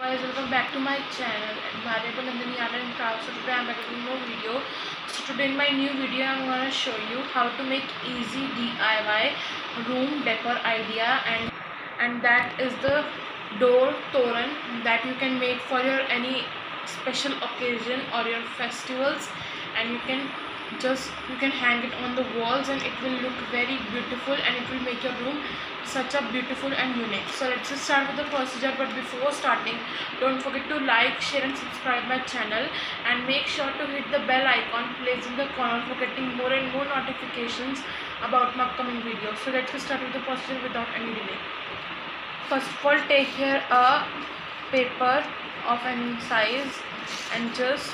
Guys, welcome back to my channel and Bharya Nandini Art and Craft. So today I'm back with a new video. So today in my new video I'm gonna show you how to make easy DIY room decor idea, and that is the door toran that you can make for your any special occasion or your festivals, and you can hang it on the walls and it will look very beautiful and it will make your room such a beautiful and unique. So let's just start with the procedure, but before starting, don't forget to like, share and subscribe my channel, and make sure to hit the bell icon placed in the corner for getting more and more notifications about my upcoming videos. So let's just start with the procedure without any delay. First of all, take here a paper of any size and just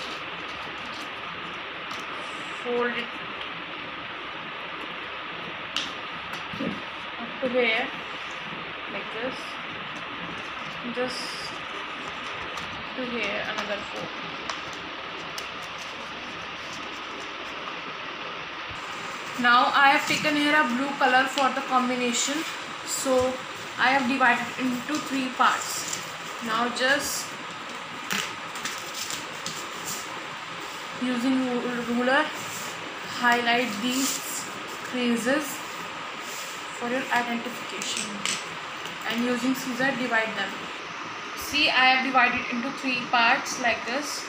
fold it up to here like this, just to here another fold. Now I have taken here a blue color for the combination, so I have divided into 3 parts. Now just using ruler highlight these creases for your identification, and using scissor divide them. See, I have divided into 3 parts like this.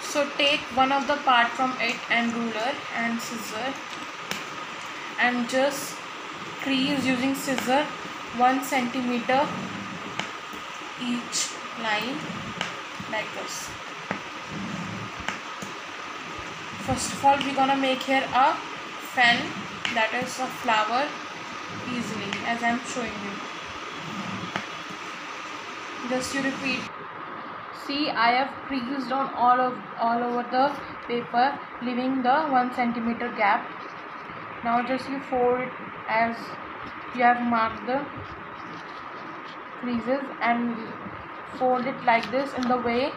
So take one of the part from it and ruler and scissor and just crease using scissor 1 centimeter each line like this. First of all, we're gonna make here a fan, that is a flower, easily as I'm showing you. Just you repeat. See, I have creased on all over the paper, leaving the 1 centimeter gap. Now just you fold as you have marked the creases and fold it like this in the way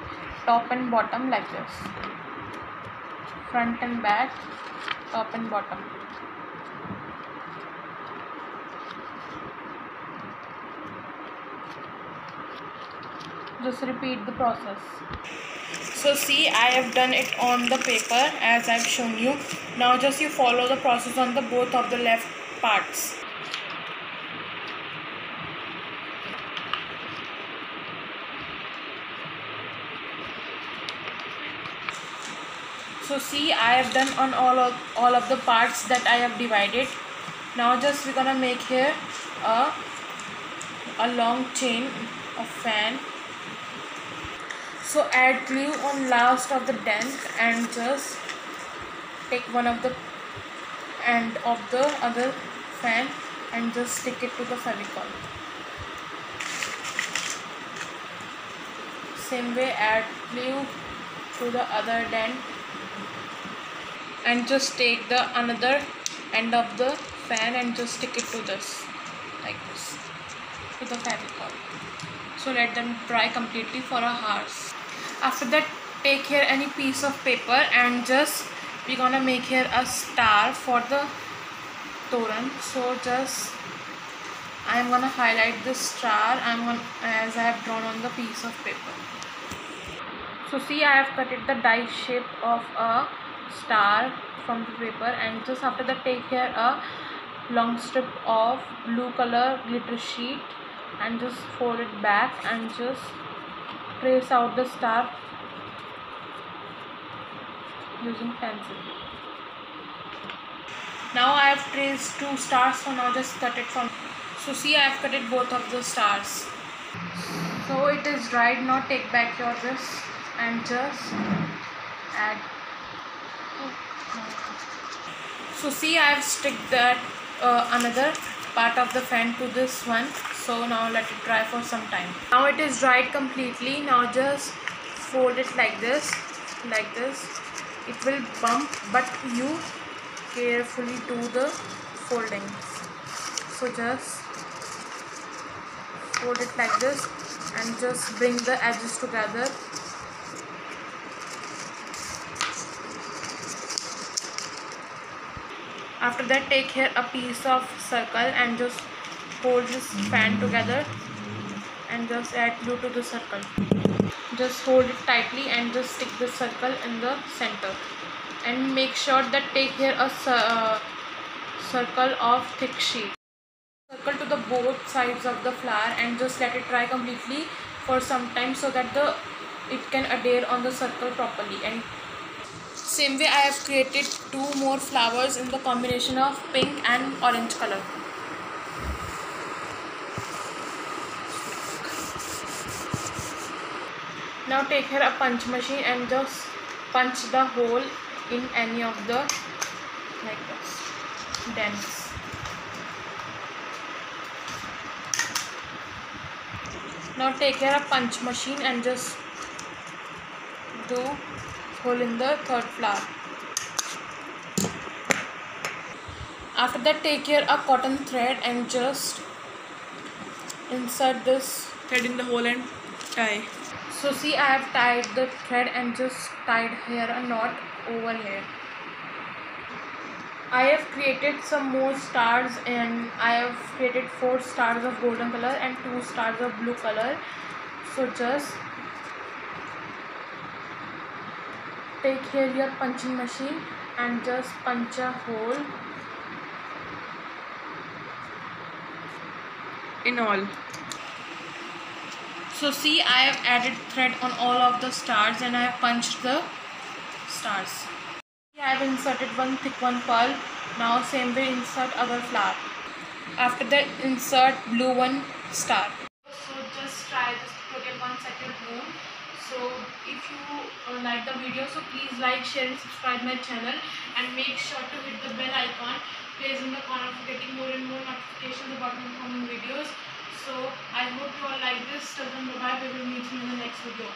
top and bottom like this, front and back, top and bottom. Just repeat the process. So see, I have done it on the paper as I've shown you. Now just you follow the process on the both of the left parts. So see, I have done on all of the parts that I have divided. Now just we're gonna make here a long chain of fan. So add glue on last of the dent and just take one of the end of the other fan and just stick it to the Fevicol. Same way, add glue to the other dent and just take the another end of the fan and just stick it to this like this to the Fevicol. So let them dry completely for a hour. After that, take here any piece of paper and just we're gonna make here a star for the toran. So just I'm gonna highlight this star as I have drawn on the piece of paper. So see, I have cut it the die shape of a star from the paper, and just after that take here a long strip of blue color glitter sheet and just fold it back and just trace out the star using pencil. Now I have traced 2 stars, so now just cut it from. So see, I have cut it both of the stars. So it is dried. Now take back your this and just add. So see, I have stick that another part of the fan to this one. So now let it dry for some time. Now it is dried completely. Now just fold it like this, like this. It will bump, but you carefully do the folding. So just fold it like this and just bring the edges together. After that, take here a piece of circle and just hold this fan together and just add glue to the circle. Just hold it tightly and just stick the circle in the center, and make sure that take here a circle of thick sheet. Circle to the both sides of the flower and just let it dry completely for some time so that it can adhere on the circle properly. And same way I have created 2 more flowers in the combination of pink and orange color. Now take here a punch machine and just punch the hole in any of the like this dents. Now take here a punch machine and just do hole in the third flower. After that take here a cotton thread and just insert this thread in the hole and tie. So see, I have tied the thread and just tied here a knot over here. I have created some more stars, and I have created 4 stars of golden color and 2 stars of blue color. So just take here your punching machine and just punch a hole in all. So see, I have added thread on all of the stars and I have punched the stars. I have inserted one thick one pearl. Now same way insert other flower. After that insert blue one star. So just try this tutorial once at your home. So if you like the video, so please like, share and subscribe my channel, and make sure to hit the bell icon placed in the corner for getting more and more notifications about my upcoming videos. So I hope you all like this. Till then, bye bye. We will meet you in the next video.